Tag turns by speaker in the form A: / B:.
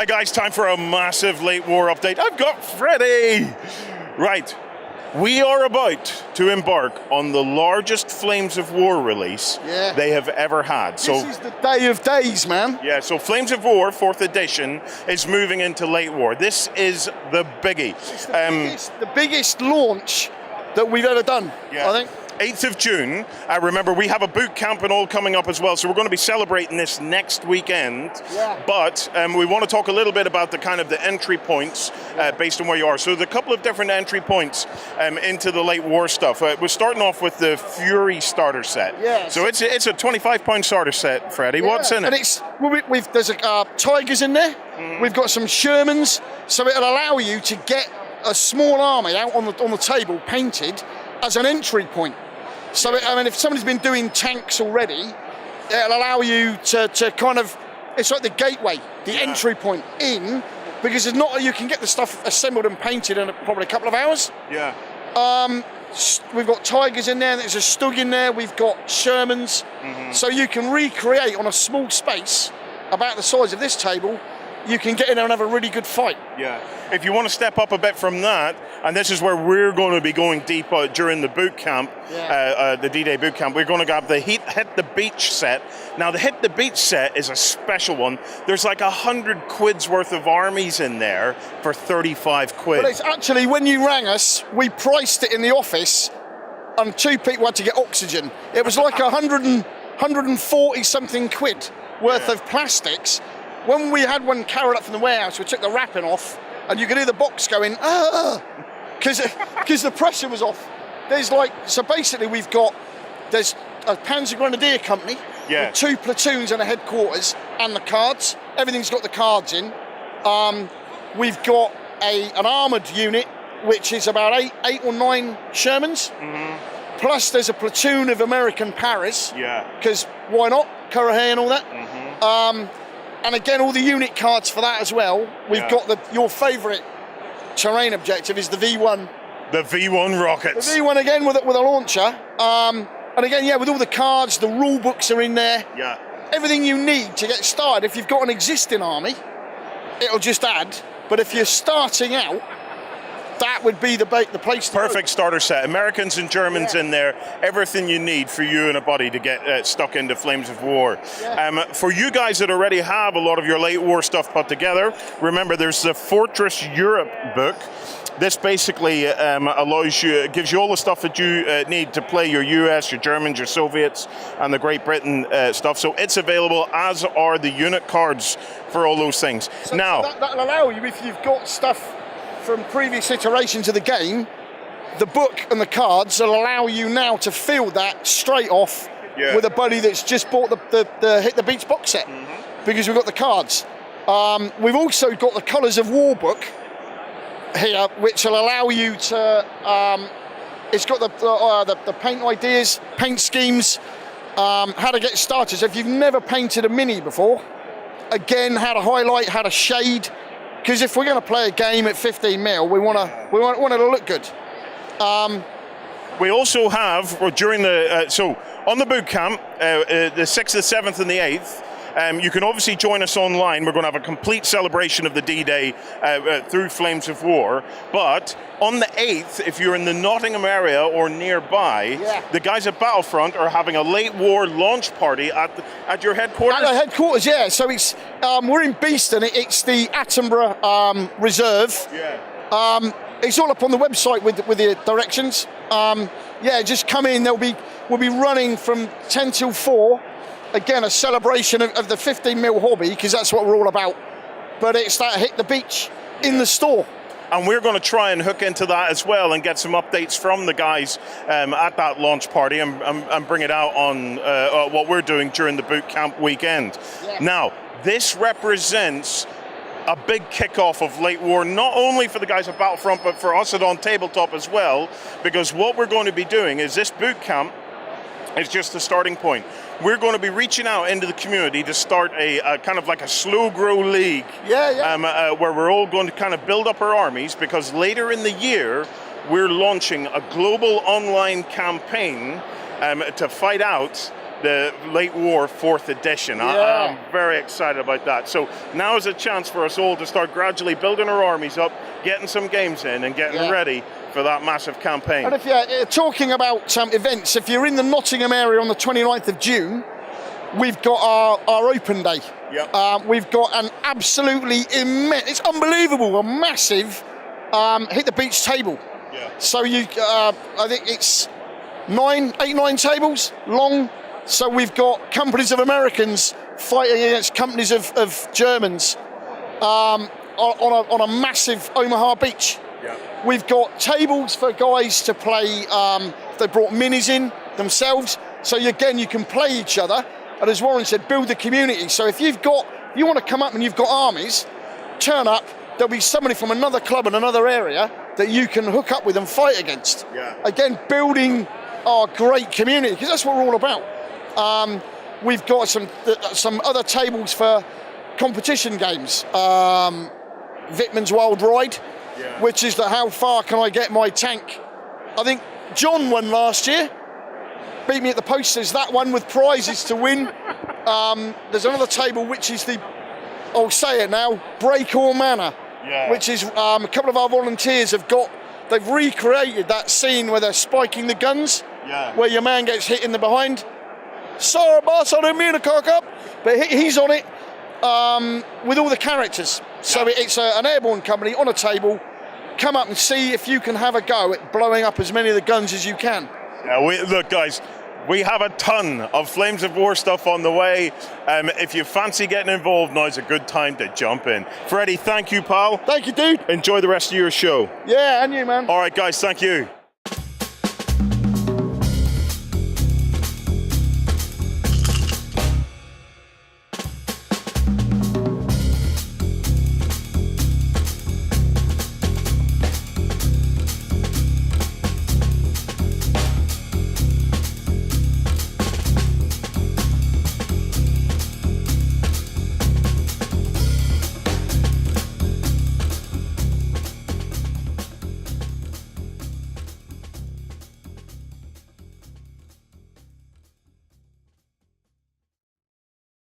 A: Hi guys, time for a massive late war update. I've got Freddie! Right, we are about to embark on the largest Flames of War release they have ever had.
B: This is the day of days, man.
A: Yeah, so Flames of War, 4th edition, is moving into late war. This is the biggie.
B: It's the biggest launch that we've ever done, I think.
A: 8th of June. Remember, we have a boot camp and all coming up as well, so we're going to be celebrating this next weekend.
B: Yeah.
A: But we want to talk a little bit about the kind of the entry points based on where you are. So there's a couple of different entry points into the late war stuff. We're starting off with the Fury starter set.
B: Yeah.
A: So it's a £25 starter set, Freddie.
B: Yeah.
A: What's in it?
B: And there's Tigers in there. We've got some Shermans, so it'll allow you to get a small army out on the table painted as an entry point. So, if somebody's been doing tanks already, it'll allow you to kind of, it's like the gateway, the entry point in, because it's not, you can get the stuff assembled and painted in probably a couple of hours.
A: Yeah.
B: We've got Tigers in there, there's a Stug in there, we've got Shermans, so you can recreate on a small space about the size of this table. You can get in there and have a really good fight.
A: Yeah. If you want to step up a bit from that, and this is where we're going to be going deep during the boot camp, the D-Day boot camp, we're going to have the Hit the Beach set. Now, the Hit the Beach set is a special one. There's like 100 quid's worth of armies in there for 35 quid.
B: But it's actually, when you rang us, we priced it in the office, and 2 people had to get oxygen. It was like 140 something quid worth of plastics. When we had one carried up from the warehouse, we took the wrapping off, and you could hear the box going, because the pressure was off. So basically there's a Panzer Grenadier company, with 2 platoons and a headquarters, and the cards. Everything's got the cards in. We've got an armoured unit, which is about eight or 9 Shermans. Plus there's a platoon of American Paras. Yeah. Because why not? Currahee and all that. And again, all the unit cards for that as well. We've got your favourite terrain objective is the V1.
A: The V1 rockets.
B: The V1 again with a launcher. And again, with all the cards, the rule books are in there. Yeah. Everything you need to get started. If you've got an existing army, it'll just add. But if you're starting out, that would be the place to
A: Perfect starter set. Americans and Germans in there. Everything you need for you and a buddy to get stuck into Flames of War. Yeah. For you guys that already have a lot of your late war stuff put together, remember there's the Fortress Europe book. This basically gives you all the stuff that you need to play your US, your Germans, your Soviets, and the Great Britain stuff. So it's available, as are the unit cards for all those things.
B: So
A: now,
B: that'll allow you, if you've got stuff from previous iterations of the game, the book and the cards will allow you now to field that straight off with a buddy that's just bought the Hit the Beach box set, because we've got the cards. We've also got the Colours of War book here, which will allow you to, it's got the paint ideas, paint schemes, how to get started. So if you've never painted a mini before, again, how to highlight, how to shade, because if we're going to play a game at 15 mil, we want it to look good.
A: We also have, during the, so on the boot camp, the 6th, the 7th and the 8th, you can obviously join us online. We're going to have a complete celebration of the D-Day through Flames of War. But on the 8th, if you're in the Nottingham area or nearby, the guys at Battlefront are having a late war launch party at your headquarters.
B: At the headquarters, yeah. So it's we're in Beeston. It's the Attenborough Reserve. Yeah. It's all up on the website with the directions. Just come in. We'll be running from 10 till 4. Again, a celebration of the 15 mil hobby, because that's what we're all about. But it's that Hit the Beach in the store.
A: And we're going to try and hook into that as well and get some updates from the guys at that launch party and bring it out on what we're doing during the boot camp weekend. Yeah. Now, this represents a big kickoff of late war, not only for the guys at Battlefront, but for us at On Tabletop as well, because what we're going to be doing is this boot camp is just the starting point. We're going to be reaching out into the community to start a kind of like a slow grow league, where we're all going to kind of build up our armies, because later in the year we're launching a global online campaign to fight out the Late War 4th edition. I'm very excited about that. So now is a chance for us all to start gradually building our armies up, getting some games in, and getting ready for that massive campaign.
B: And if you're talking about events, if you're in the Nottingham area on the 29th of June, we've got our open day.
A: Yep.
B: We've got an absolutely immense, it's unbelievable, a massive hit the beach table.
A: Yeah.
B: So I think it's 9 tables long. So we've got companies of Americans fighting against companies of Germans on a massive Omaha beach.
A: Yeah.
B: We've got tables for guys to play. They brought minis in themselves, so you can play each other. And as Warren said, build the community. So if you want to come up and you've got armies, turn up. There'll be somebody from another club in another area that you can hook up with and fight against.
A: Yeah.
B: Again, building our great community, because that's what we're all about. We've got some other tables for competition games. Vittman's Wild Ride, which is how far can I get my tank? I think John won last year, beat me at the post. There's that one with prizes to win. There's another table which is I'll say it now, Breakall Manor, which is a couple of our volunteers they've recreated that scene where they're spiking the guns, where your man gets hit in the behind. Sorry, boss, I didn't mean to cock up. But he's on it with all the characters. So it's an airborne company on a table. Come up and see if you can have a go at blowing up as many of the guns as you can.
A: Look, guys, we have a ton of Flames of War stuff on the way. If you fancy getting involved, now's a good time to jump in. Freddie, thank you, pal.
B: Thank you, dude.
A: Enjoy the rest of your show.
B: Yeah, and you, man.
A: All right, guys, thank you.